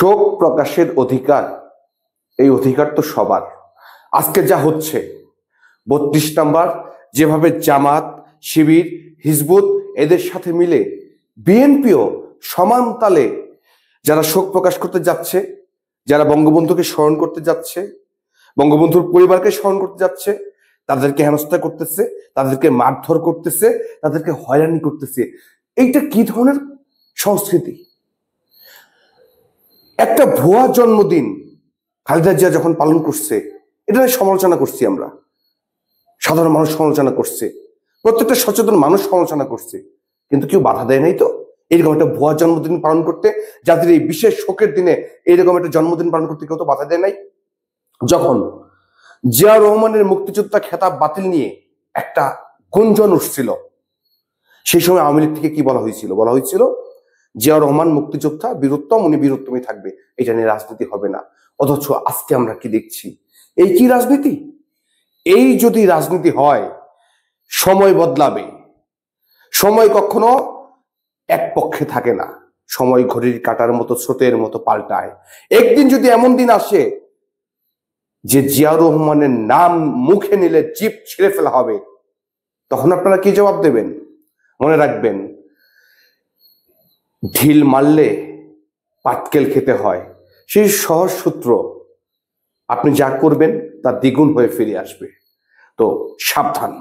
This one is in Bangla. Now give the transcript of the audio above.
শোক প্রকাশের অধিকার, এই অধিকার তো সবার। আজকে যা হচ্ছে ৩২ নাম্বার, যেভাবে জামাত, শিবির, হিজবুত এদের সাথে মিলে বিএনপিও সমান তালে যারা শোক প্রকাশ করতে যাচ্ছে, যারা বঙ্গবন্ধুকে স্মরণ করতে যাচ্ছে, বঙ্গবন্ধুর পরিবারকে স্মরণ করতে যাচ্ছে, তাদেরকে হেনস্থা করতেছে, তাদেরকে মারধর করতেছে, তাদেরকে হয়রানি করতেছে। এইটা কি ধরনের সংস্কৃতি? একটা ভুয়া জন্মদিন খালেদা জিয়া যখন পালন করছে, এটা সমালোচনা করছি আমরা, সাধারণ মানুষ সমালোচনা করছে, প্রত্যেকটা সচেতন মানুষ সমালোচনা করছে, কিন্তু কেউ বাধা দেয় নাই তো এরকম একটা ভুয়া জন্মদিন পালন করতে। যাদের এই বিশেষ শোকের দিনে এইরকম একটা জন্মদিন পালন করতে কেউ তো বাধা দেয় নাই। যখন জিয়া রহমানের মুক্তিযোদ্ধা খেতাব বাতিল নিয়ে একটা গুঞ্জন উঠছিল, সেই সময় আওয়ামী লীগ থেকে কি বলা হয়েছিল? বলা হয়েছিল জিয়া রহমান মুক্তিযোদ্ধা, বীরুত্তম, উনি বীরুত্তমই থাকবে, এটা নিয়ে রাজনীতি হবে না। অথচ আজকে আমরা কি দেখছি? এই কি রাজনীতি? এই যদি রাজনীতি হয়, সময় বদলাবে। সময় কখনো এক পক্ষে থাকে না, সময় ঘড়ির কাঁটার মতো, স্রোতের মতো পাল্টায়। একদিন যদি এমন দিন আসে যে জিয়া রহমানের নাম মুখে নিলে জিভ ছিঁড়ে ফেলা হবে, তখন আপনারা কি জবাব দেবেন? মনে রাখবেন, ঢিল মারলে পাটকেল খেতে হয়, সেই সহজ সূত্র। আপনি যা করবেন তা দ্বিগুণ হয়ে ফিরে আসবে। তো সাবধান।